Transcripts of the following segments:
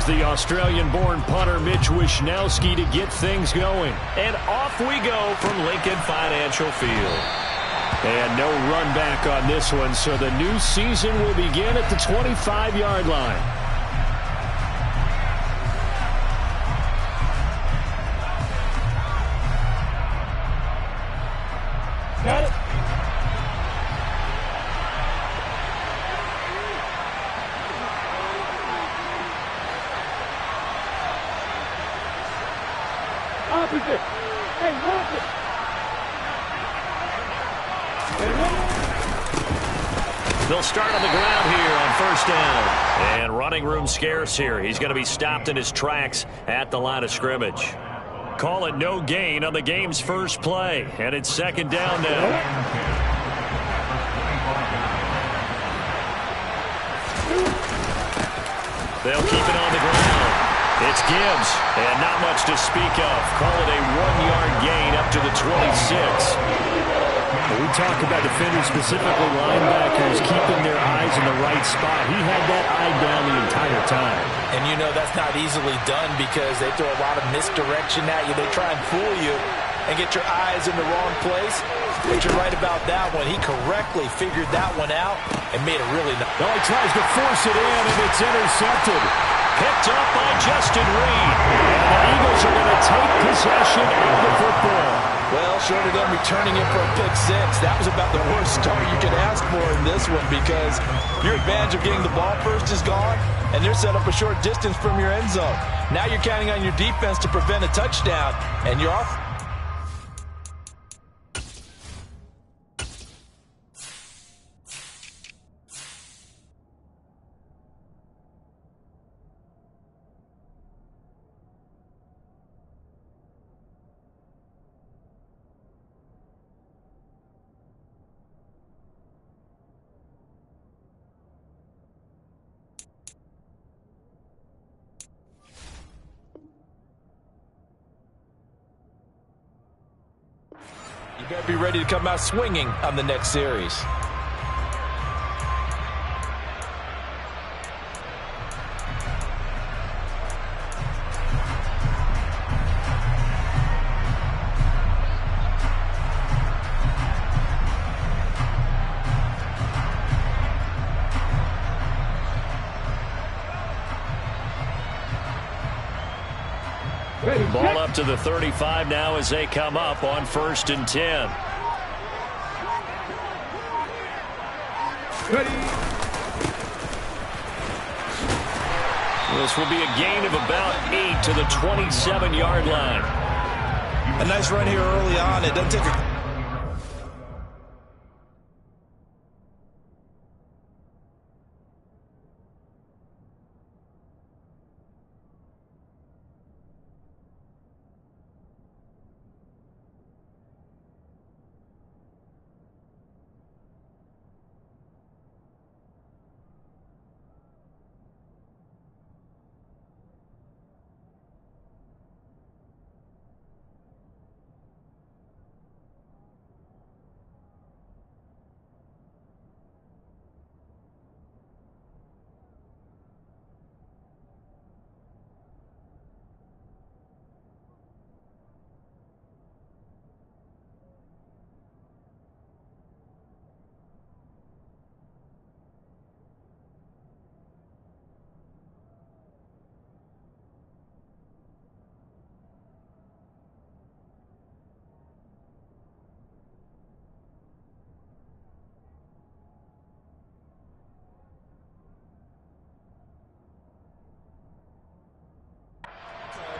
the Australian-born punter Mitch Wishnowsky to get things going. And off we go from Lincoln Financial Field. And no run back on this one, so the new season will begin at the 25-yard line. Got it. Opposite. Hey, watch it. They'll start on the ground here on first down. And running room scarce here. He's going to be stopped in his tracks at the line of scrimmage. Call it no gain on the game's first play. And it's second down now. They'll keep it on the ground. It's Gibbs, and not much to speak of. Call it a 1-yard gain up to the 26. When we talk about defenders, specifically linebackers, keeping their eyes in the right spot. He had that eye down the entire time. And you know that's not easily done because they throw a lot of misdirection at you. They try and fool you and get your eyes in the wrong place. But you're right about that one. He correctly figured that one out and made it really nice. Well, he tries to force it in, and it's intercepted. Picked up by Justin Reed. And the Eagles are going to take possession of the football. Well, short of them returning it for a pick six, that was about the worst start you could ask for in this one because your advantage of getting the ball first is gone, and they're set up a short distance from your end zone. Now you're counting on your defense to prevent a touchdown, and you're off. You better be ready to come out swinging on the next series. Ball up to the 35 now as they come up on 1st and 10. This will be a gain of about 8 to the 27-yard line. A nice run here early on. It doesn't take a...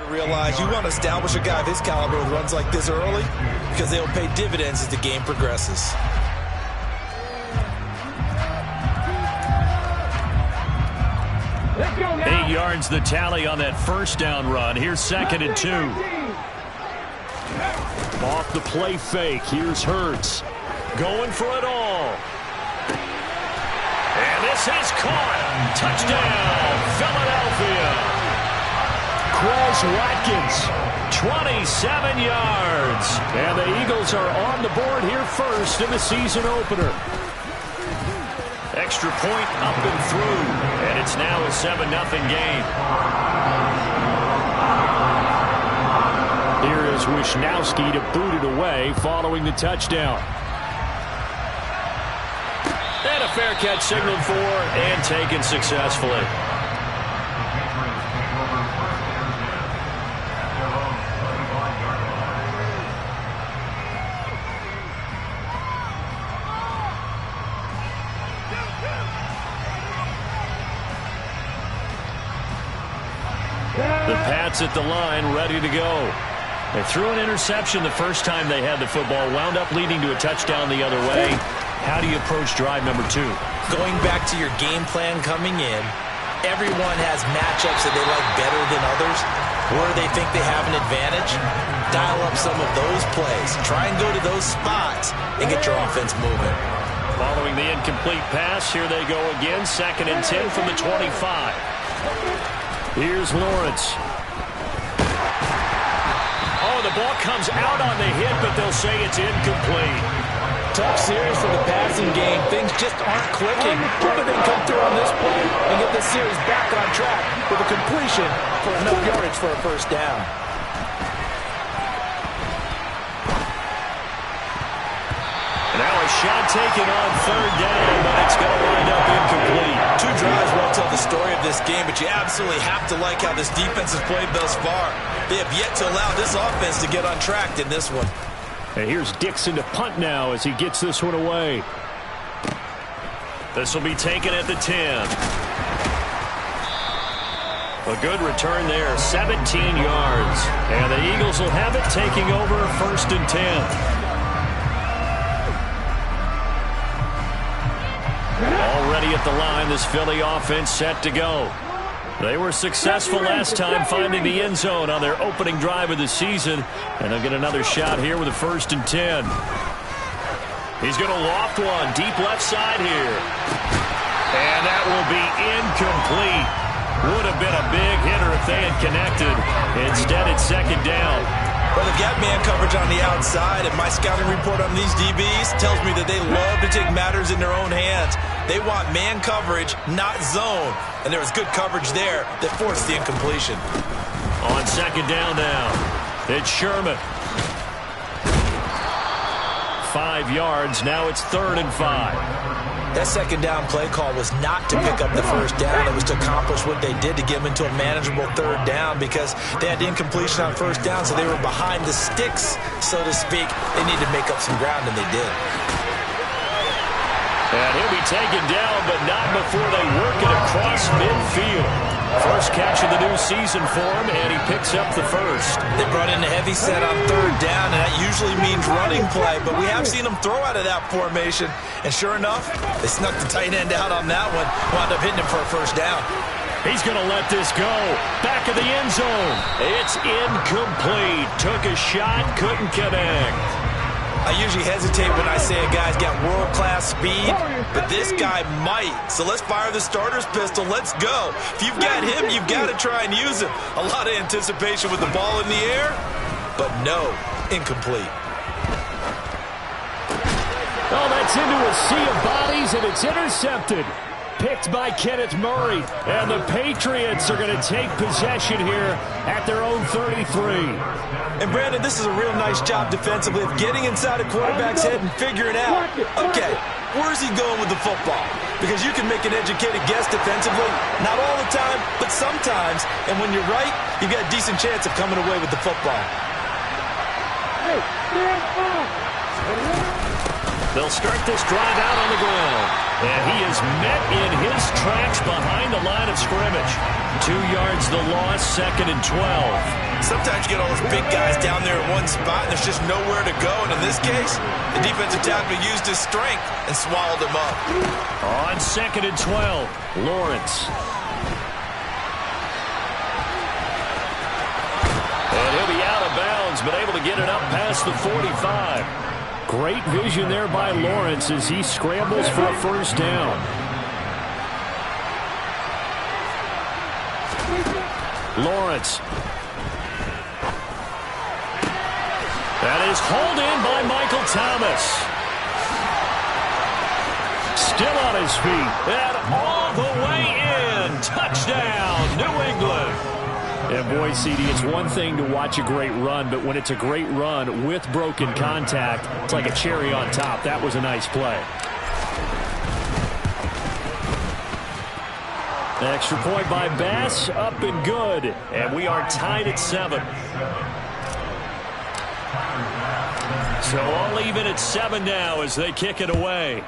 Realize you want to establish a guy of his caliber with runs like this early because they'll pay dividends as the game progresses. Let's go now. 8 yards the tally on that first down run. Here's 2nd and 2. Off the play fake. Here's Hurts. Going for it all. And this is caught. Touchdown, Philadelphia. Quez Watkins, 27 yards. And the Eagles are on the board here first in the season opener. Extra point up and through. And it's now a 7-0 game. Here is Wisnowski to boot it away following the touchdown. And a fair catch signaled for and taken successfully. The Pats at the line, ready to go. They threw an interception the first time they had the football, wound up leading to a touchdown the other way. How do you approach drive number 2? Going back to your game plan coming in, everyone has matchups that they like better than others. Where they think they have an advantage, dial up some of those plays. Try and go to those spots and get your offense moving. Following the incomplete pass, here they go again. 2nd and 10 from the 25. Here's Lawrence. Oh, the ball comes out on the hit, but they'll say it's incomplete. Tough series for the passing game. Things just aren't clicking. How do they come through on this play and get the series back on track with a completion for enough yardage for a first down? Now a shot taken on 3rd down, but it's going to wind up incomplete. 2 drives won't tell the story of this game, but you absolutely have to like how this defense has played thus far. They have yet to allow this offense to get untracked in this one. And here's Dixon to punt now as he gets this one away. This will be taken at the 10. A good return there, 17 yards. And the Eagles will have it, taking over 1st and 10. Already at the line, this Philly offense set to go. They were successful last time finding the end zone on their opening drive of the season, and they'll get another shot here with a 1st and 10. He's going to loft one deep left side here. And that will be incomplete. Would have been a big hitter if they had connected. Instead, it's 2nd down. Well, they've got man coverage on the outside, and my scouting report on these DBs tells me that they love to take matters in their own hands. They want man coverage, not zone. And there was good coverage there that forced the incompletion. On 2nd down now, it's Sherman. 5 yards, now it's 3rd and 5. That 2nd down play call was not to pick up the first down. It was to accomplish what they did to get them into a manageable 3rd down because they had the incompletion on 1st down, so they were behind the sticks, so to speak. They needed to make up some ground, and they did. And he'll be taken down, but not before they work it across midfield. First catch of the new season for him, and he picks up the 1st. They brought in a heavy set on 3rd down, and that usually means running play, but we have seen them throw out of that formation. And sure enough, they snuck the tight end out on that one, wound up hitting him for a 1st down. He's going to let this go. Back of the end zone. It's incomplete. Took a shot, couldn't connect. I usually hesitate when I say a guy's got world-class speed, but this guy might. So let's fire the starter's pistol. Let's go. If you've got him, you've got to try and use him. A lot of anticipation with the ball in the air, but no, incomplete. Oh, that's into a sea of bodies, and it's intercepted. Picked by Kenneth Murray. And the Patriots are going to take possession here at their own 33. And, Brandon, this is a real nice job defensively of getting inside a quarterback's head and figuring out, okay, where's he going with the football? Because you can make an educated guess defensively. Not all the time, but sometimes. And when you're right, you've got a decent chance of coming away with the football. They'll start this drive out on the ground. And he is met in his tracks behind the line of scrimmage. 2 yards the loss, 2nd and 12. Sometimes you get all those big guys down there in one spot, and there's just nowhere to go. And in this case, the defensive tackle used his strength and swallowed him up. On 2nd and 12, Lawrence. And he'll be out of bounds, but able to get it up past the 45. Great vision there by Lawrence as he scrambles for a 1st down. Lawrence. That is hauled in by Michael Thomas. Still on his feet. And all the way in. Touchdown, New England. And boy, CD, it's one thing to watch a great run, but when it's a great run with broken contact, it's like a cherry on top. That was a nice play. Extra point by Bass, up and good. And we are tied at 7. So all even at 7 now as they kick it away.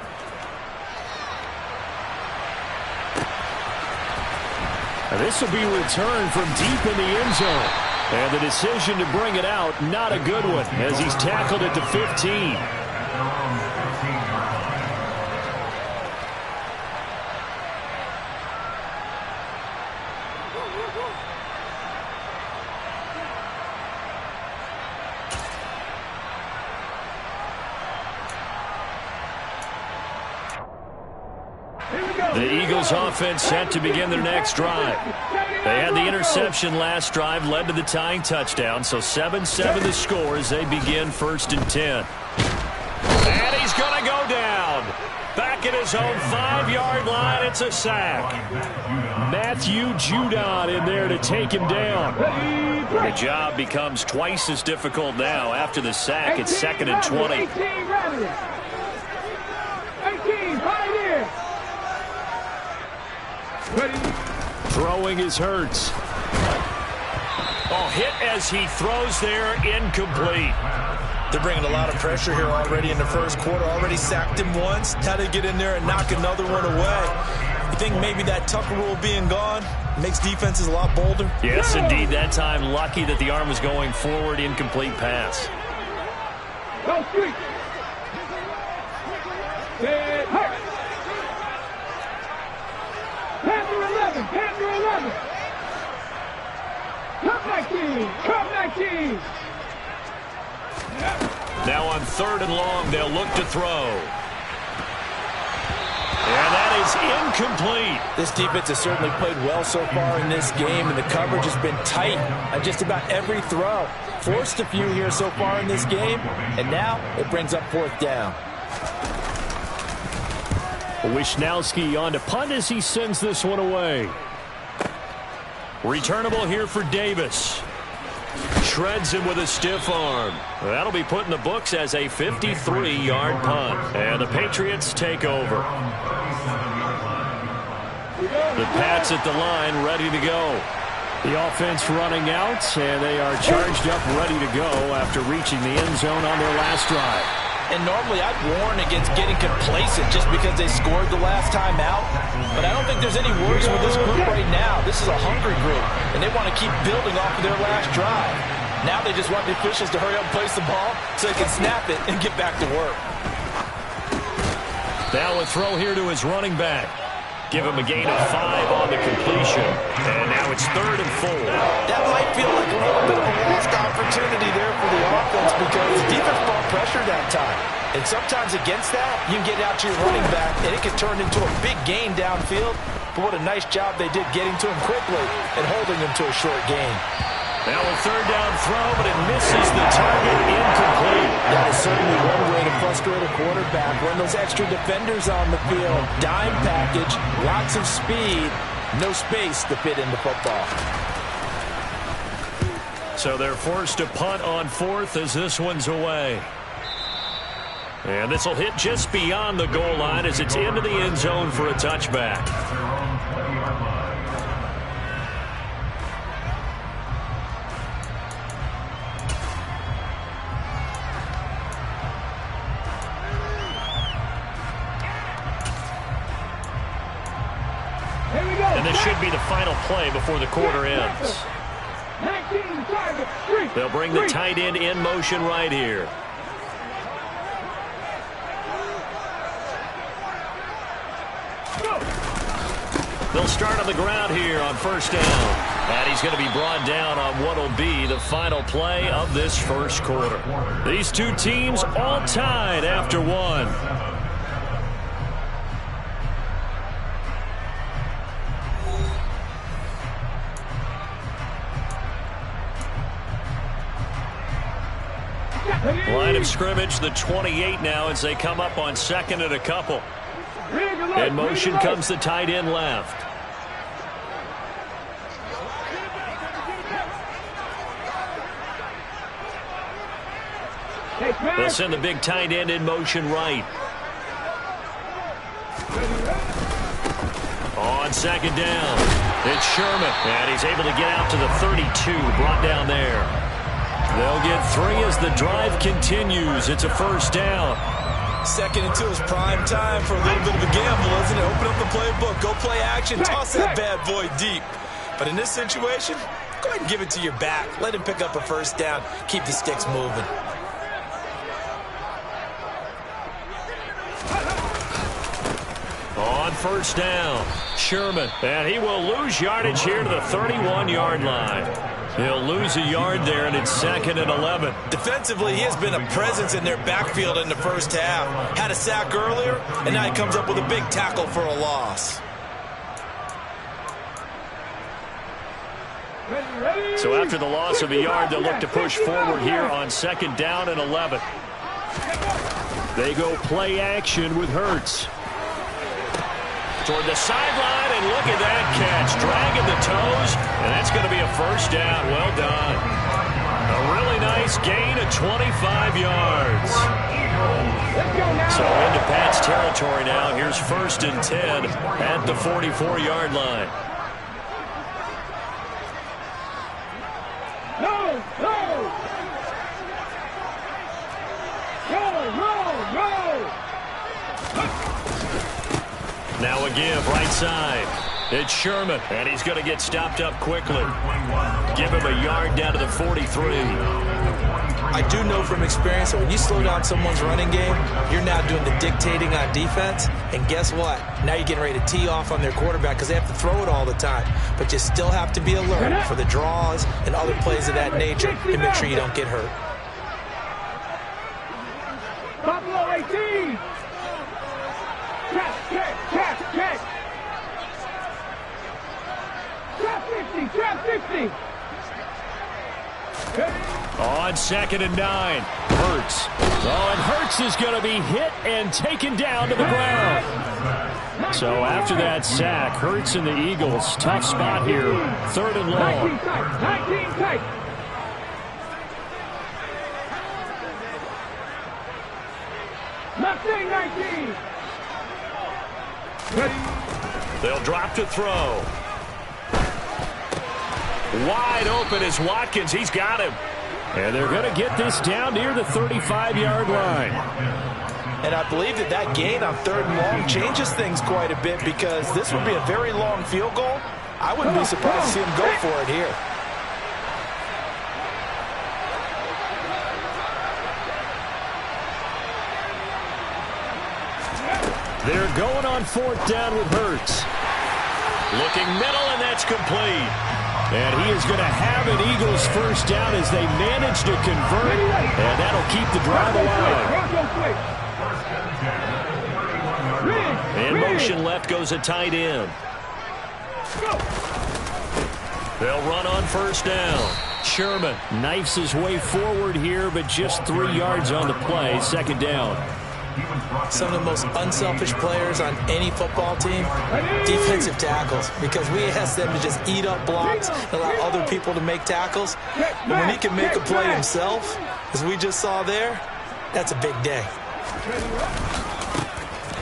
This will be returned from deep in the end zone. And the decision to bring it out, not a good one, as he's tackled at the 15. The Eagles offense set to begin their next drive. They had the interception last drive, led to the tying touchdown, so 7-7 the score as they begin 1st and 10. And he's going to go down. Back at his own 5-yard line, it's a sack. Matthew Judon in there to take him down. The job becomes twice as difficult now after the sack. It's 2nd and 20. 18 pioneer. Throwing is Hurts. Oh, hit as he throws there, incomplete. They're bringing a lot of pressure here already in the first quarter. Already sacked him once. Now they get in there and knock another one away. You think maybe that Tucker rule being gone makes defenses a lot bolder? Yes, indeed. That time, lucky that the arm was going forward, incomplete pass. Go street. Dead hurt. Panther 11. Panther 11. Cup 19. Cup 19. Now on 3rd and long, they'll look to throw. And that is incomplete. This defense has certainly played well so far in this game, and the coverage has been tight on just about every throw. Forced a few here so far in this game, and now it brings up 4th down. Wishnowski on to punt as he sends this one away. Returnable here for Davis. Shreds him with a stiff arm. That'll be put in the books as a 53-yard punt. And the Patriots take over. The Pats at the line, ready to go. The offense running out, and they are charged up, ready to go after reaching the end zone on their last drive. And normally I'd warn against getting complacent just because they scored the last time out. But I don't think there's any worries with this group right now. This is a hungry group, and they want to keep building off of their last drive. Now they just want the officials to hurry up and place the ball so they can snap it and get back to work. Now a throw here to his running back. Give him a gain of 5 on the completion. And now it's 3rd and 4. That might feel like a little bit of a lost opportunity there for the offense because the defense brought pressure that time. And sometimes against that, you can get out to your running back, and it can turn into a big gain downfield. But what a nice job they did getting to him quickly and holding him to a short gain. Now a 3rd down throw, but it misses the target, incomplete. That is certainly one way to frustrate a quarterback. Run those extra defenders on the field. Dime package, lots of speed, no space to fit into football. So they're forced to punt on 4th as this one's away. And this will hit just beyond the goal line as it's into the end zone for a touchback. And this should be the final play before the quarter ends. They'll bring the tight end in motion right here. They'll start on the ground here on 1st down. And he's going to be brought down on what will be the final play of this first quarter. These two teams all tied after 1. Line of scrimmage, the 28 now as they come up on 2nd and a couple. In motion comes the tight end left. They'll send the big tight end in motion right. On second down, it's Sherman, and he's able to get out to the 32, brought down there. They'll get 3 as the drive continues. It's a first down. 2nd and 2 is prime time for a little bit of a gamble, isn't it? Open up the playbook, go play action, toss that bad boy deep. But in this situation, go ahead and give it to your back. Let him pick up a first down, keep the sticks moving. On first down, Sherman, and he will lose yardage here to the 31-yard line. He'll lose a yard there, and it's 2nd and 11. Defensively, he has been a presence in their backfield in the first half. Had a sack earlier, and now he comes up with a big tackle for a loss. So after the loss of a yard, they'll look to push forward here on 2nd down and 11. They go play action with Hurts. Toward the sideline, and look at that catch. Dragging the toes, and that's going to be a first down. Well done. A really nice gain of 25 yards. So into Pat's territory now. Here's 1st and 10 at the 44-yard line. Now a give, right side. It's Sherman, and he's going to get stopped up quickly. Give him a yard down to the 43. I do know from experience that when you slow down someone's running game, you're now doing the dictating on defense. And guess what? Now you're getting ready to tee off on their quarterback because they have to throw it all the time. But you still have to be alert for the draws and other plays of that nature and make sure you don't get hurt. Buffalo 18. Check. Trap 50. On 2nd and 9, Hurts. Oh, and Hurts is going to be hit and taken down to the ground. So after that sack, Hurts and the Eagles, tough spot here, 3rd and long. 19 tight. Left side 19. They'll drop to throw. Wide open is Watkins. He's got him. And they're going to get this down near the 35-yard line. And I believe that gain on 3rd and long changes things quite a bit because this would be a very long field goal. I wouldn't be surprised to see him go for it here. They're going on 4th down with Hurts. Looking middle, and that's complete. And he is going to have an Eagles first down as they manage to convert, and that'll keep the drive alive. In motion left goes a tight end. They'll run on 1st down. Sherman knifes his way forward here, but just 3 yards on the play, 2nd down. Some of the most unselfish players on any football team, defensive tackles, because we ask them to just eat up blocks and allow other people to make tackles. But when he can make a play himself, as we just saw there, that's a big day.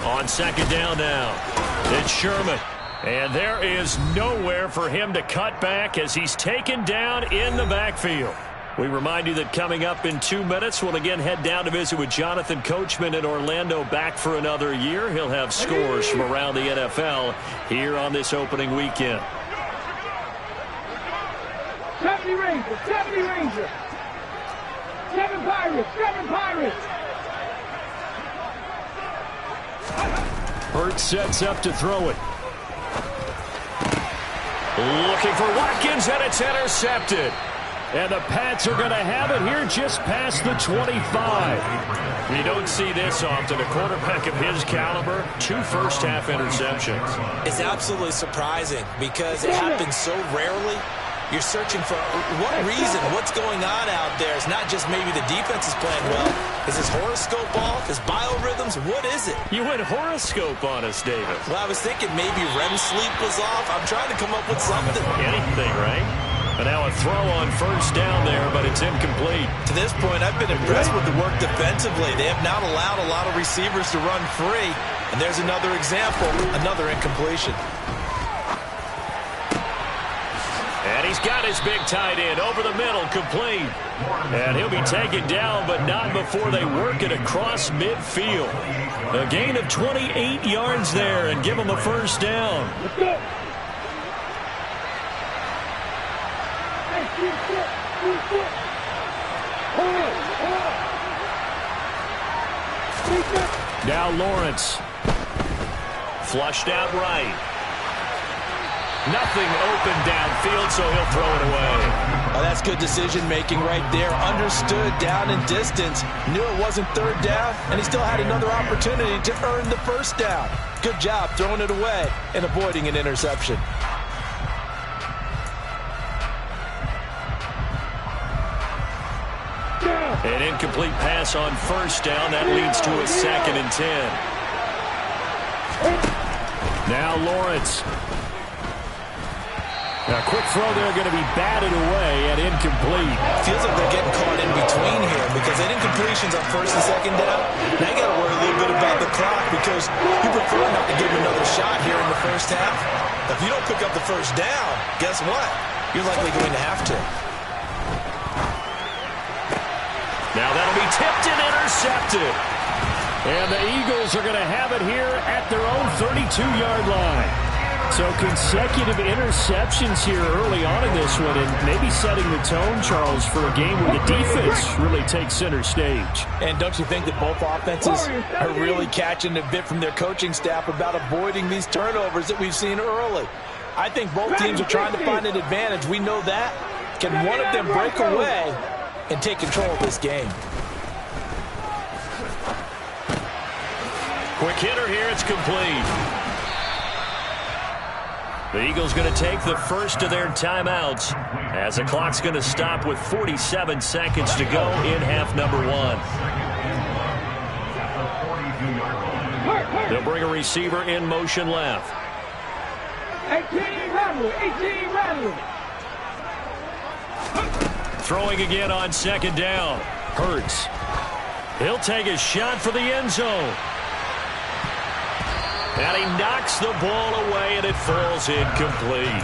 On 2nd down now, it's Sherman. And there is nowhere for him to cut back as he's taken down in the backfield. We remind you that coming up in 2 minutes, we'll again head down to visit with Jonathan Coachman in Orlando, back for another year. He'll have scores from around the NFL here on this opening weekend. 70 Rangers. 7 Pirates. Hurts sets up to throw it. Looking for Watkins, and it's intercepted. And the Pats are going to have it here just past the 25. You don't see this often. A quarterback of his caliber, 2 first-half interceptions. It's absolutely surprising because it happens so rarely. You're searching for what reason, what's going on out there. It's not just maybe the defense is playing well. Is his horoscope off? His biorhythms? What is it? You went horoscope on us, David. Well, I was thinking maybe REM sleep was off. I'm trying to come up with something. Anything, right? But now a throw on first down there, but it's incomplete. To this point, I've been impressed with the work defensively. They have not allowed a lot of receivers to run free. And there's another example, another incompletion. And he's got his big tight end over the middle, complete. And he'll be taken down, but not before they work it across midfield. A gain of 28 yards there and give him a first down. Let's go. Now Lawrence. Flushed out right. Nothing open downfield, so he'll throw it away. Oh, that's good decision-making right there. Understood down and distance. Knew it wasn't third down, and he still had another opportunity to earn the first down. Good job throwing it away and avoiding an interception. An incomplete pass on first down. That leads to a 2nd and 10. Now Lawrence. A quick throw there going to be batted away and incomplete. Feels like they're getting caught in between here because that incompletion's on first and second down. Now you got to worry a little bit about the clock because you prefer not to give him another shot here in the first half. If you don't pick up the first down, guess what? You're likely going to have to. Now that'll be tipped and intercepted. And the Eagles are going to have it here at their own 32-yard line. So consecutive interceptions here early on in this one, and maybe setting the tone, Charles, for a game where the defense really takes center stage. And don't you think that both offenses are really catching a bit from their coaching staff about avoiding these turnovers that we've seen early? I think both teams are trying to find an advantage. We know that. Can one of them break away and take control of this game? Quick hitter here, it's complete. The Eagles going to take the first of their timeouts as the clock's going to stop with 47 seconds to go in half number 1. They'll bring a receiver in motion left. 18 rattle. Throwing again on second down. Hurts. He'll take a shot for the end zone. And he knocks the ball away, and it falls incomplete.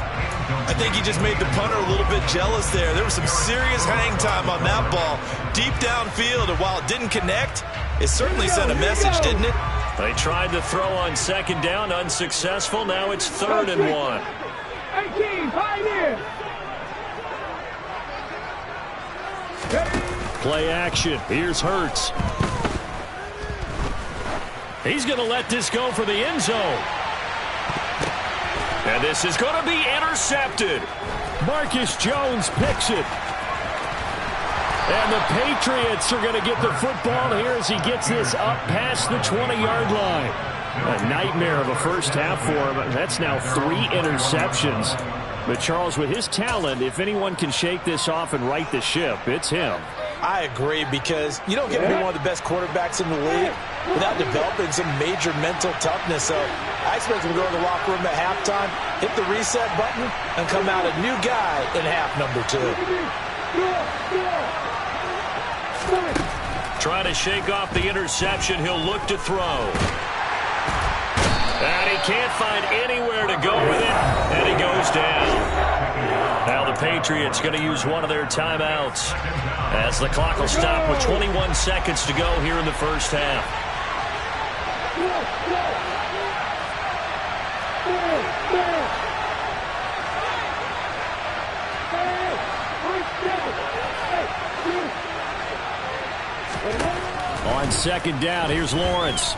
I think he just made the punter a little bit jealous there. There was some serious hang time on that ball. Deep downfield, and while it didn't connect, it certainly sent a message, didn't it? They tried to throw on second down, unsuccessful. Now it's 3rd and 1. 18, pioneer. Play action. Here's Hurts. He's going to let this go for the end zone. And this is going to be intercepted. Marcus Jones picks it. And the Patriots are going to get the football here as he gets this up past the 20-yard line. A nightmare of a first half for him. That's now 3 interceptions. But Charles, with his talent, if anyone can shake this off and right the ship, it's him. I agree, because you don't get to be one of the best quarterbacks in the league without developing some major mental toughness. So I expect him to go in the locker room at halftime, hit the reset button, and come out a new guy in half number 2. Trying to shake off the interception. He'll look to throw. And he can't find anywhere to go with it, and he goes down. Now the Patriots going to use one of their timeouts as the clock will stop with 21 seconds to go here in the first half. On second down, here's Lawrence.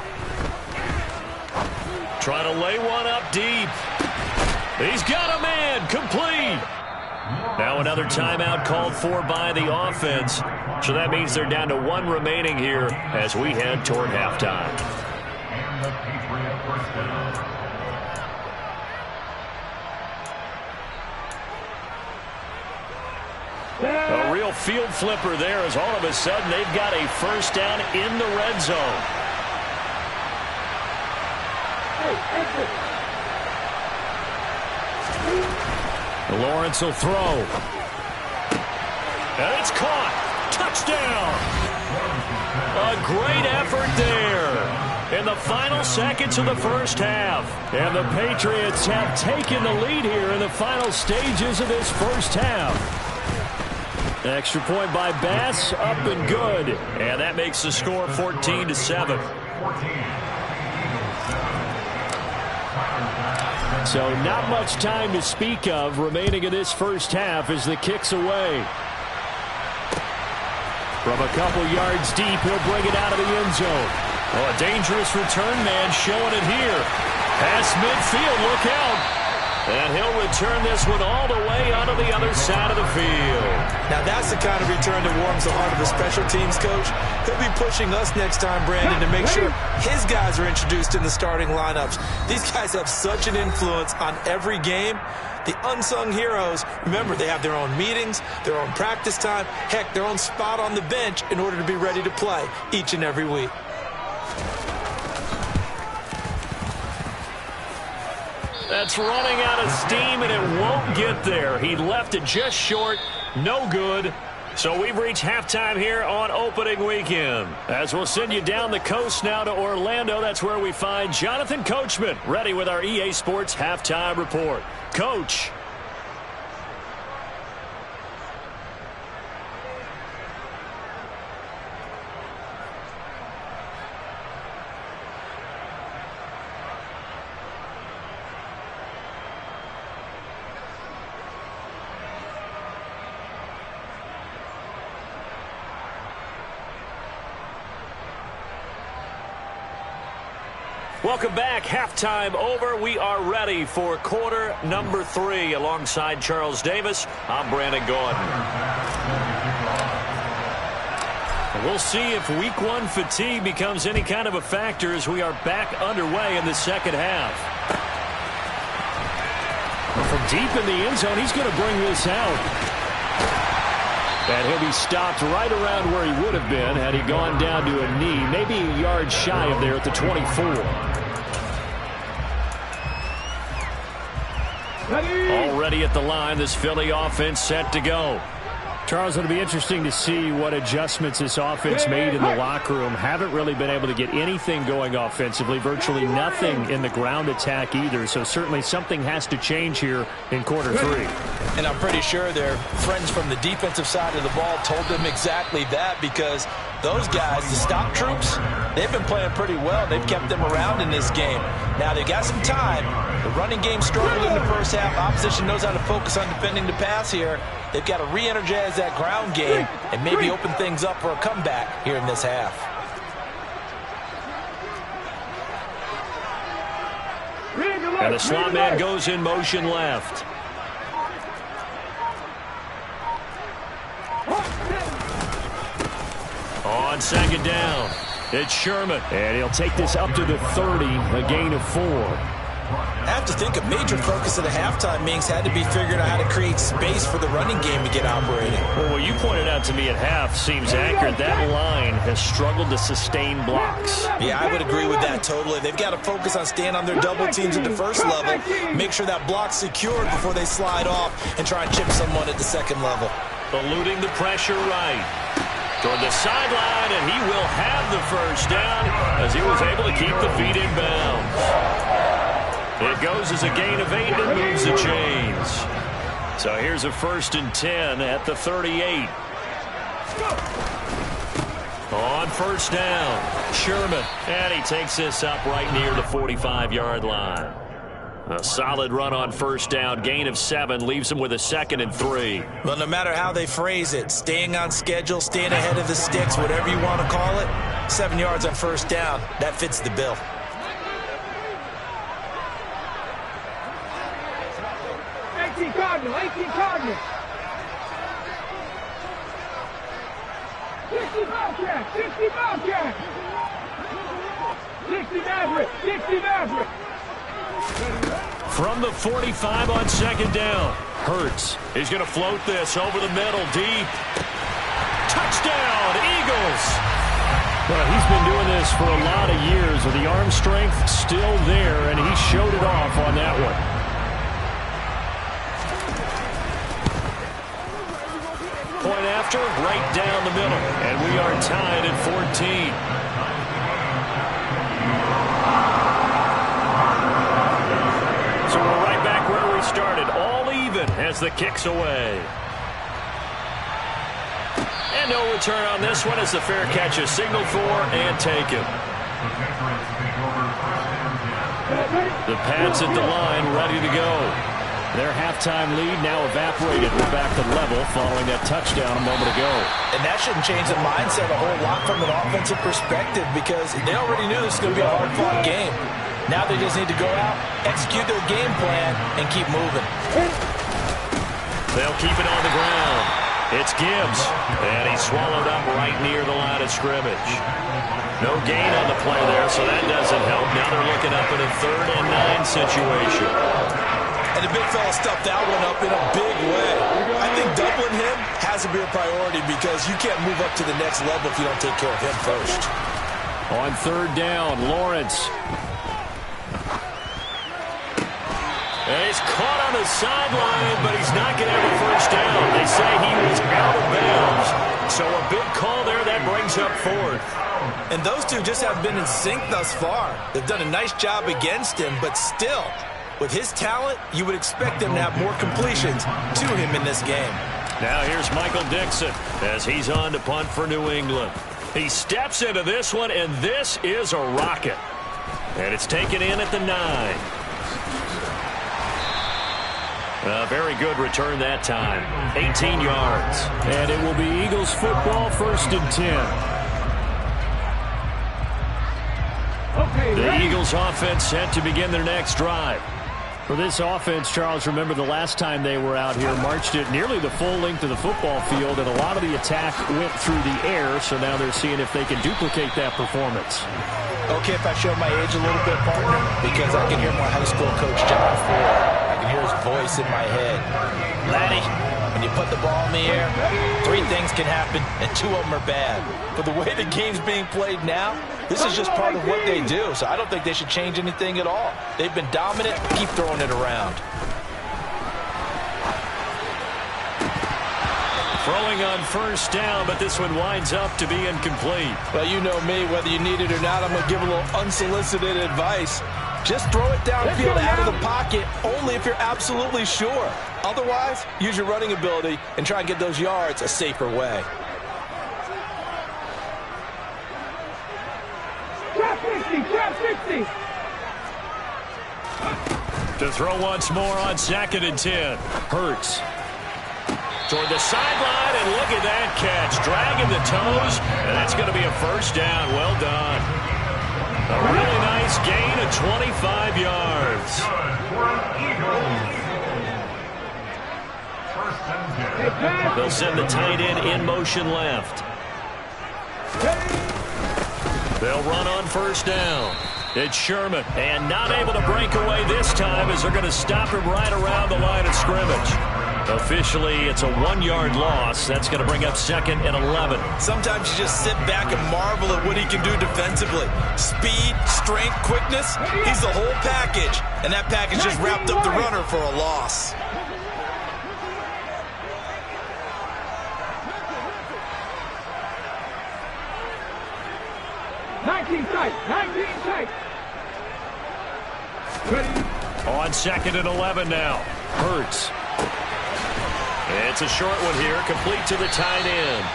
Trying to lay one up deep. He's got a man, complete. Now another timeout called for by the offense. So that means they're down to 1 remaining here as we head toward halftime. A real field flipper there as all of a sudden they've got a first down in the red zone. Lawrence will throw. And it's caught. Touchdown. A great effort there in the final seconds of the first half. And the Patriots have taken the lead here in the final stages of this first half. Extra point by Bass, up and good. And that makes the score 14-7. So not much time to speak of remaining in this first half as the kick's away. From a couple yards deep, he'll bring it out of the end zone. Oh, a dangerous return man showing it here. Past midfield, look out. And he'll return this one all the way onto the other side of the field. Now that's the kind of return that warms the heart of a special teams coach. He'll be pushing us next time, Brandon, to make sure his guys are introduced in the starting lineups. These guys have such an influence on every game. The unsung heroes, remember, they have their own meetings, their own practice time, heck, their own spot on the bench in order to be ready to play each and every week. That's running out of steam, and it won't get there. He left it just short. No good. So we've reached halftime here on opening weekend. As we'll send you down the coast now to Orlando, that's where we find Jonathan Coachman ready with our EA Sports Halftime Report. Coach. Welcome back. Halftime over. We are ready for quarter number 3. Alongside Charles Davis, I'm Brandon Gordon. We'll see if week 1 fatigue becomes any kind of a factor as we are back underway in the second half. From deep in the end zone, he's going to bring this out. And he'll be stopped right around where he would have been had he gone down to a knee, maybe a yard shy of there at the 24. Already at the line, this Philly offense set to go. Charles, it'll be interesting to see what adjustments this offense made in the locker room. Haven't really been able to get anything going offensively, virtually nothing in the ground attack either. So certainly something has to change here in quarter 3. And I'm pretty sure their friends from the defensive side of the ball told them exactly that, because those guys, the stop troops, they've been playing pretty well. They've kept them around in this game. Now they've got some time. The running game struggled in the first half. Opposition knows how to focus on defending the pass here. They've got to re-energize that ground game and maybe open things up for a comeback here in this half. And the slot man goes in motion left. On second down, it's Sherman. And he'll take this up to the 30, a gain of 4. I have to think a major focus of the halftime meetings had to be figuring out how to create space for the running game to get operating. Well, what you pointed out to me at half seems accurate. That line has struggled to sustain blocks. Yeah, I would agree with that totally. They've got to focus on staying on their double teams at the first level, make sure that block's secured before they slide off and try and chip someone at the second level. Eluding the pressure right. Toward the sideline, and he will have the first down as he was able to keep the feet in bounds. It goes as a gain of 8 and moves the chains. So here's a 1st and 10 at the 38. On first down, Sherman, and he takes this up right near the 45-yard line. A solid run on first down, gain of 7, leaves him with a 2nd and 3. Well, no matter how they phrase it, staying on schedule, staying ahead of the sticks, whatever you want to call it, 7 yards on first down, that fits the bill. 18 Cardinal, 18 Cardinal. 60 Bobcat, 60 Bobcat. 60 Maverick, 60 Maverick. From the 45 on second down. Hurts. He's going to float this over the middle, deep. Touchdown, Eagles! Well, he's been doing this for a lot of years with the arm strength still there, and he showed it off on that one. Point after, right down the middle, and we are tied at 14. So we're right back where we started, all even as the kick's away. And no return on this one as the fair catch is signaled for and taken. The Pats at the line ready to go. Their halftime lead now evaporated. We're back to level following that touchdown a moment ago. And that shouldn't change the mindset a whole lot from an offensive perspective because they already knew this was going to be a hard-fought game. Now they just need to go out, execute their game plan, and keep moving. They'll keep it on the ground. It's Gibbs, and he's swallowed up right near the line of scrimmage. No gain on the play there, so that doesn't help. Now they're looking up in a 3rd and 9 situation. And the big fella stuffed that one up in a big way. I think doubling him has to be a priority because you can't move up to the next level if you don't take care of him first. On 3rd down, Lawrence. And he's caught on the sideline, but he's not going to have a first down. They say he was out of bounds. So a big call there that brings up 4th. And those two just haven't been in sync thus far. They've done a nice job against him, but still, with his talent, you would expect him to have more completions to him in this game. Now here's Michael Dixon as he's on to punt for New England. He steps into this one, and this is a rocket. And it's taken in at the 9. A very good return that time. 18 yards. And it will be Eagles football, 1st and 10. The Eagles offense set to begin their next drive. For this offense, Charles, remember the last time they were out here, marched it nearly the full length of the football field, and a lot of the attack went through the air, so now they're seeing if they can duplicate that performance. Okay, if I show my age a little bit, partner, because I can hear my high school coach, John Ford. I can hear his voice in my head. Laddie, when you put the ball in the air, 3 things can happen, and 2 of them are bad. But the way the game's being played now, this is just part of what they do, so I don't think they should change anything at all. They've been dominant. Keep throwing it around. Throwing on 1st down, but this one winds up to be incomplete. Well, you know me, whether you need it or not, I'm going to give a little unsolicited advice. Just throw it downfield out of the pocket only if you're absolutely sure. Otherwise, use your running ability and try and get those yards a safer way. Trap 60, trap 60. To throw once more on 2nd and 10. Hurts. Toward the sideline, and look at that catch. Dragging the toes, and that's going to be a 1st down. Well done. A really nice gain of 25 yards. They'll send the tight end in motion left. They'll run on 1st down. It's Sherman, and not able to break away this time as they're going to stop him right around the line of scrimmage. Officially, it's a 1-yard loss. That's going to bring up 2nd and 11. Sometimes you just sit back and marvel at what he can do defensively. Speed, strength, quickness, he's the whole package. And that package just wrapped up the runner for a loss. Tight, 19 tight. On 2nd and 11 now. Hurts. It's a short one here, complete to the tight end.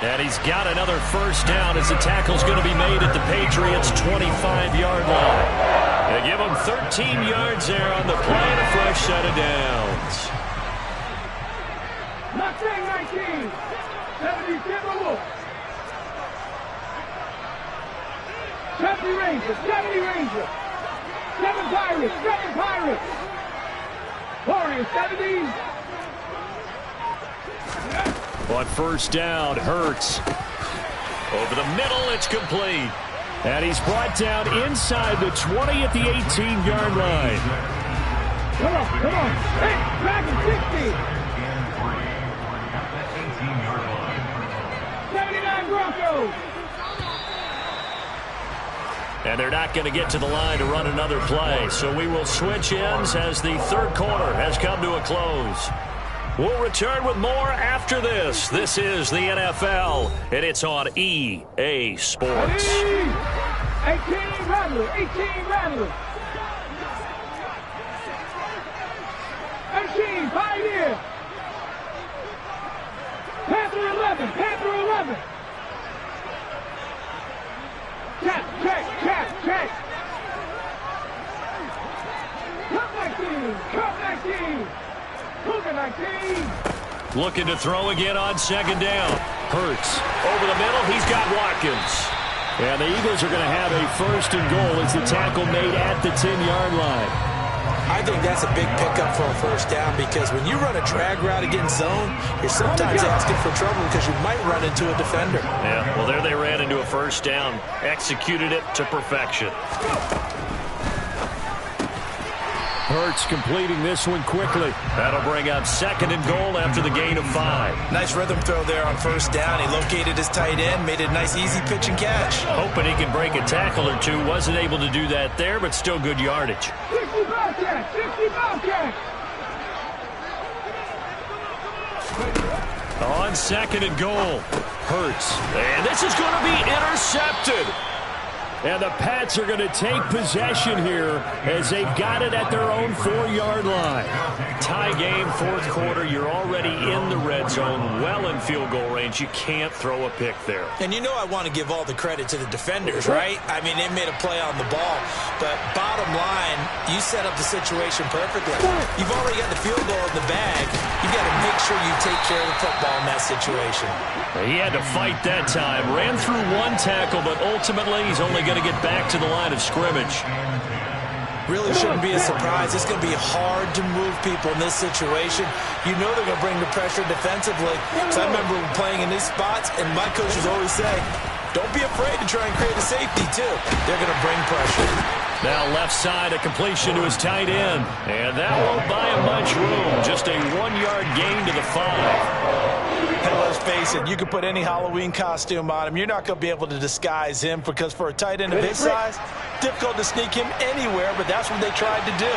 And he's got another 1st down as the tackle's going to be made at the Patriots' 25-yard line. They give him 13 yards there on the play and a fresh set of downs. Mustang 19, 77 Wolf. 70 Rangers, 70 Rangers. 7 Pirates, 7 Pirates. Warriors, 70. On 1st down, Hurts. Over the middle, it's complete. And he's brought down inside the 20 at the 18-yard line. Come on. Hey, back at 60. 79 Broncos. And they're not going to get to the line to run another play. So we will switch ends as the third quarter has come to a close. We'll return with more after this. This is the NFL, and it's on EA Sports. 18 Rattler. 18, Pioneer. Panther 11. Check. Cup 19. Cougar 19. Looking to throw again on second down. Hurts over the middle. He's got Watkins. And the Eagles are going to have a first and goal as the tackle made at the 10-yard line. I think that's a big pickup for a first down because when you run a drag route against zone, you're sometimes asking for trouble because you might run into a defender. Yeah, well, there they ran into a first down. Executed it to perfection. Hurts completing this one quickly. That'll bring up second and goal after the gain of 5. Nice rhythm throw there on first down. He located his tight end, made it a nice easy pitch and catch. Hoping he can break a tackle or two. Wasn't able to do that there, but still good yardage. 60 Bobcat. On second and goal. Hurts. And this is going to be intercepted. And the Pats are going to take possession here as they've got it at their own 4-yard line. Tie game, fourth quarter. You're already in the red zone, well in field goal range. You can't throw a pick there. And you know I want to give all the credit to the defenders, right? I mean, they made a play on the ball. But bottom line, you set up the situation perfectly. You've already got the field goal in the bag. You've got to make sure you take care of the football in that situation. He had to fight that time. Ran through one tackle, but ultimately he's only going to get back to the line of scrimmage. Really shouldn't be a surprise. It's going to be hard to move people in this situation. You know they're going to bring the pressure defensively. So I remember playing in these spots, and my coaches always say, don't be afraid to try and create a safety, too. They're going to bring pressure. Now left side, a completion to his tight end. And that won't buy him much room. Just a 1-yard gain to the 5. And let's face it, you can put any Halloween costume on him. You're not going to be able to disguise him because for a tight end of his size, difficult to sneak him anywhere, but that's what they tried to do.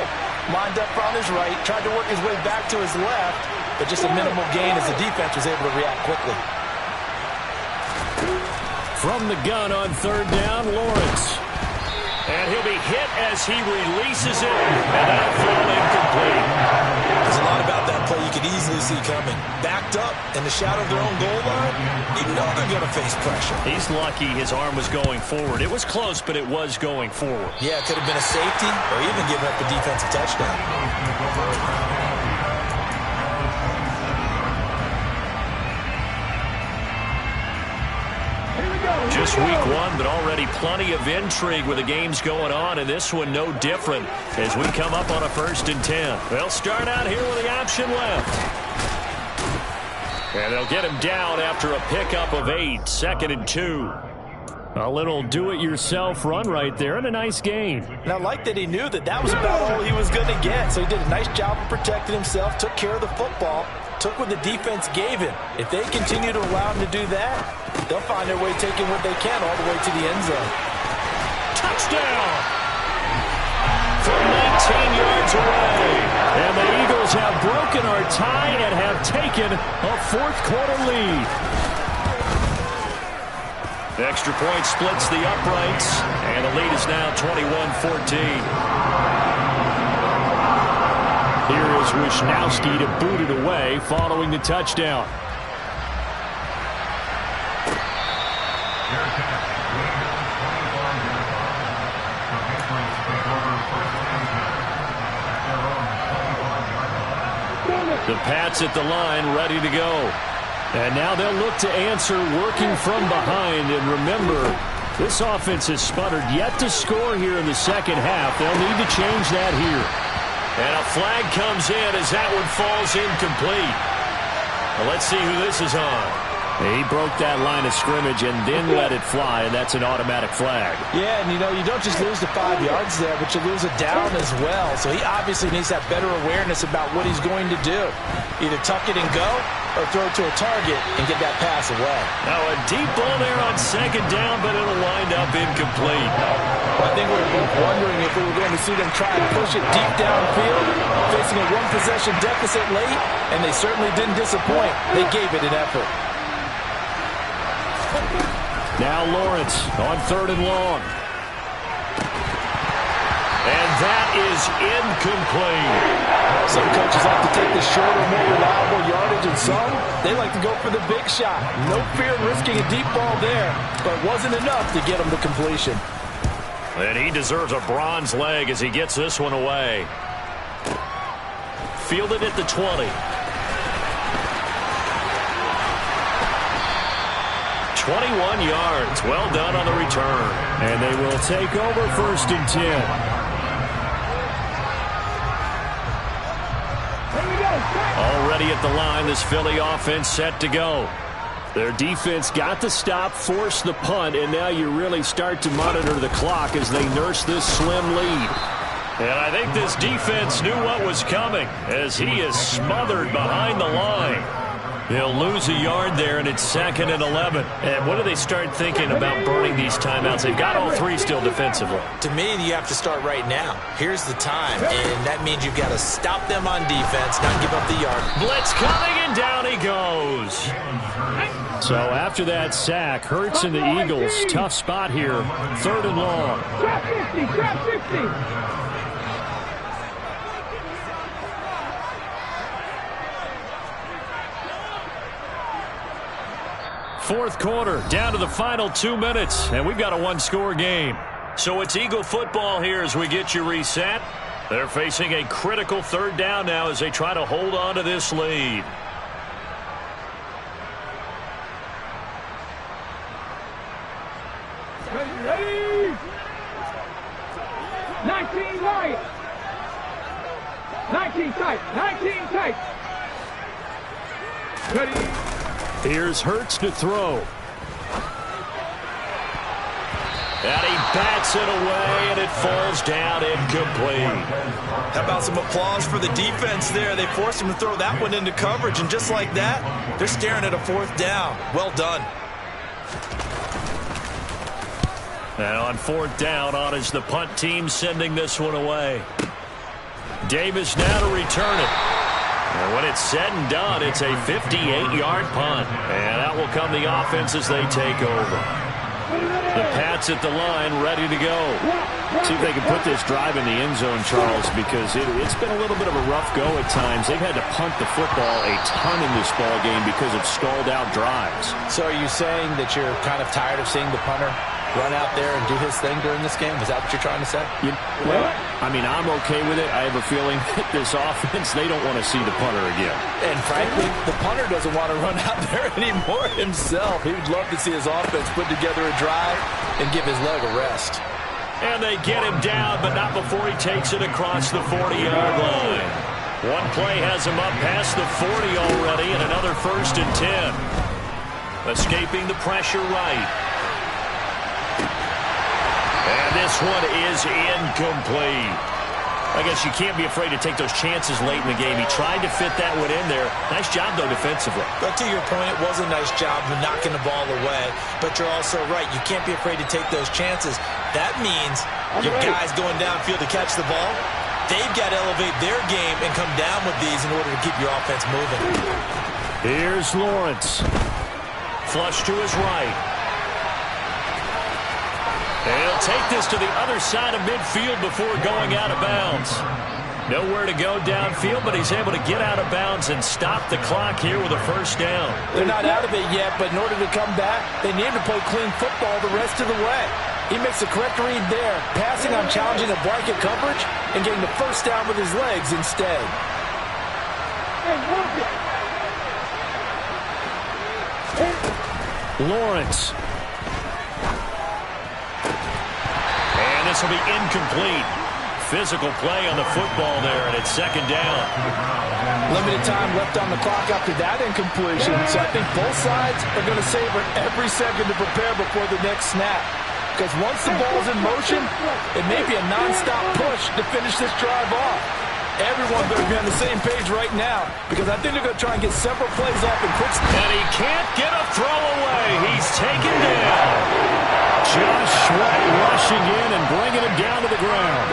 Lined up on his right, tried to work his way back to his left, but just a minimal gain as the defense was able to react quickly. From the gun on third down, Lawrence. And he'll be hit as he releases it, and that'll fall incomplete. There's a lot about that play you could easily see coming. Backed up in the shadow of their own goal line, you know they're going to face pressure. He's lucky his arm was going forward. It was close, but it was going forward. Yeah, it could have been a safety or even giving up a defensive touchdown. Just week 1, but already plenty of intrigue with the games going on, and this one no different as we come up on a 1st and 10. They'll start out here with the option left. And they'll get him down after a pickup of 8, 2nd and 2. A little do-it-yourself run right there and a nice gain. And I like that he knew that that was about all he was going to get. So he did a nice job of protecting himself, took care of the football, took what the defense gave him. If they continue to allow him to do that, they'll find their way taking what they can all the way to the end zone. Touchdown! From 19 yards away. And the Eagles have broken our tie and have taken a fourth-quarter lead. The extra point splits the uprights, and the lead is now 21-14. Here is Wisnowski to boot it away following the touchdown. The Pats at the line, ready to go. And now they'll look to answer working from behind. And remember, this offense has sputtered yet to score here in the second half. They'll need to change that here. And a flag comes in as that one falls incomplete. Well, let's see who this is on. He broke that line of scrimmage and then let it fly, and that's an automatic flag. Yeah, and you don't just lose the 5 yards there, but you lose a down as well. So he obviously needs that better awareness about what he's going to do. Either tuck it and go or throw it to a target and get that pass away. Now a deep ball there on second down, but it'll wind up incomplete. Well, I think we were both wondering if we were going to see them try and push it deep downfield, facing a one-possession deficit late, and they certainly didn't disappoint. They gave it an effort. Now Lawrence on 3rd and long. And that is incomplete. Some coaches like to take the shorter, more reliable yardage, and some, they like to go for the big shot. No fear in risking a deep ball there, but wasn't enough to get him to completion. And he deserves a bronze leg as he gets this one away. Fielded at the 20. 21 yards. Well done on the return. And they will take over 1st and 10. Already at the line, this Philly offense set to go. Their defense got the stop, forced the punt, and now you really start to monitor the clock as they nurse this slim lead. And I think this defense knew what was coming as he is smothered behind the line. He'll lose a yard there, and it's 2nd and 11. And what do they start thinking about burning these timeouts? They've got all 3 still defensively. To me, you have to start right now. Here's the time, and that means you've got to stop them on defense, not give up the yard. Blitz coming, and down he goes. So after that sack, Hurts and the Eagles, tough spot here, 3rd and long. Trap 50, trap 50. Fourth quarter, down to the final 2 minutes, and we've got a 1-score game. So it's Eagle football here as we get you reset. They're facing a critical 3rd down now as they try to hold on to this lead. Ready? 19 right. 19 tight. 19 tight. Ready? Here's Hurts to throw. And he bats it away, and it falls down incomplete. How about some applause for the defense there? They forced him to throw that one into coverage, and just like that, they're staring at a 4th down. Well done. And on 4th down, on is the punt team sending this one away. Davis now to return it. And when it's said and done, it's a 58-yard punt. And that will come the offense as they take over. The Pats at the line, ready to go. See if they can put this drive in the end zone, Charles, because it's been a little bit of a rough go at times. They've had to punt the football a ton in this ball game because of stalled-out drives. So are you saying that you're kind of tired of seeing the punter run out there and do his thing during this game? Is that what you're trying to say? Well, I mean, I'm okay with it. I have a feeling that this offense, they don't want to see the punter again. And frankly, the punter doesn't want to run out there anymore himself. He would love to see his offense put together a drive and give his leg a rest. And they get him down, but not before he takes it across the 40-yard line. One play has him up past the 40 already, and another 1st and 10. Escaping the pressure right. And this one is incomplete. I guess you can't be afraid to take those chances late in the game. He tried to fit that one in there. Nice job, though, defensively. But to your point, it was a nice job of knocking the ball away. But you're also right. You can't be afraid to take those chances. That means your guys going downfield to catch the ball, they've got to elevate their game and come down with these in order to keep your offense moving. Here's Lawrence. Flush to his right. And he'll take this to the other side of midfield before going out of bounds. Nowhere to go downfield, but he's able to get out of bounds and stop the clock here with a 1st down. They're not out of it yet, but in order to come back, they need to play clean football the rest of the way. He makes a correct read there, passing on challenging a blanket coverage and getting the 1st down with his legs instead. Lawrence. And this will be incomplete. physical play on the football there, and it's second down. Limited time left on the clock after that incompletion, so I think both sides are going to savor every second to prepare before the next snap. Because once the ball's in motion, it may be a nonstop push to finish this drive off. Everyone better be on the same page right now, because I think they're going to try and get several plays off in quick. And he can't get a throw away. He's taken down. Josh Sweat rushing in and bringing him down to the ground.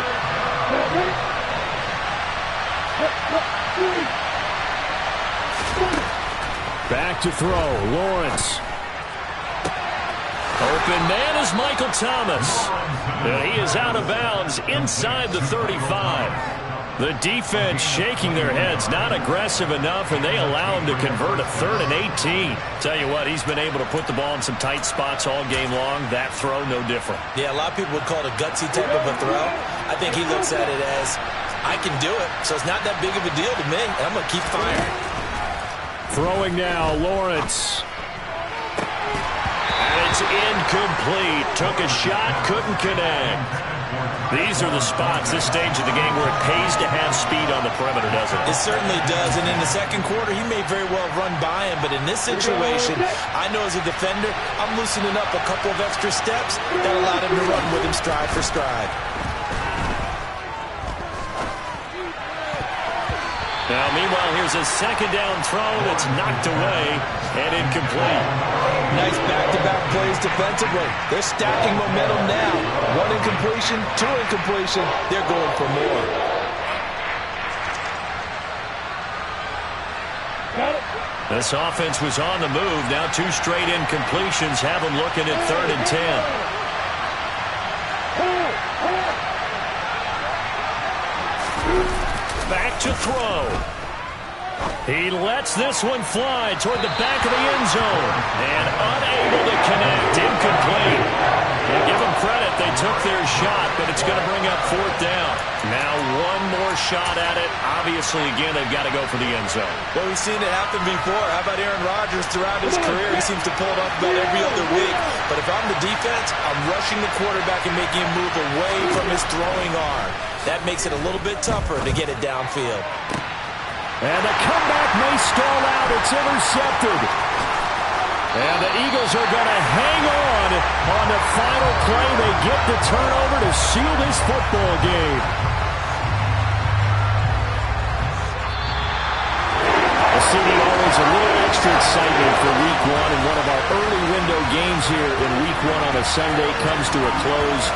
Back to throw, Lawrence. Open man is Michael Thomas. And he is out of bounds inside the 35. The defense shaking their heads, not aggressive enough, and they allow him to convert a 3rd and 18. Tell you what, he's been able to put the ball in some tight spots all game long. That throw, no different. Yeah, a lot of people would call it a gutsy type of a throw. I think he looks at it as, I can do it, so it's not that big of a deal to me, and I'm going to keep firing. Throwing now, Lawrence. And it's incomplete. Took a shot, couldn't connect. These are the spots, this stage of the game, where it pays to have speed on the perimeter, doesn't it? It certainly does, and in the second quarter, he may very well run by him, but in this situation, I know as a defender, I'm loosening up a couple of extra steps that allowed him to run with him stride for stride. Now, meanwhile, here's a second down throw that's knocked away and incomplete. Nice back-to-back plays defensively. They're stacking momentum now. 1 incompletion, 2 incompletion. They're going for more. This offense was on the move. Now 2 straight incompletions have them looking at 3rd and 10. Back to throw. He lets this one fly toward the back of the end zone. And unable to connect. Incomplete. And give them credit. They took their shot, but it's going to bring up 4th down. Now 1 more shot at it. Obviously, again, they've got to go for the end zone. Well, we've seen it happen before. How about Aaron Rodgers throughout his career? He seems to pull it off about every other week. But if I'm the defense, I'm rushing the quarterback and making him move away from his throwing arm. That makes it a little bit tougher to get it downfield. And the comeback may stall out. It's intercepted. And the Eagles are going to hang on the final play. They get the turnover to seal this football game. Seeing always a little extra excitement for Week 1, and one of our early window games here in Week 1 on a Sunday comes to a close.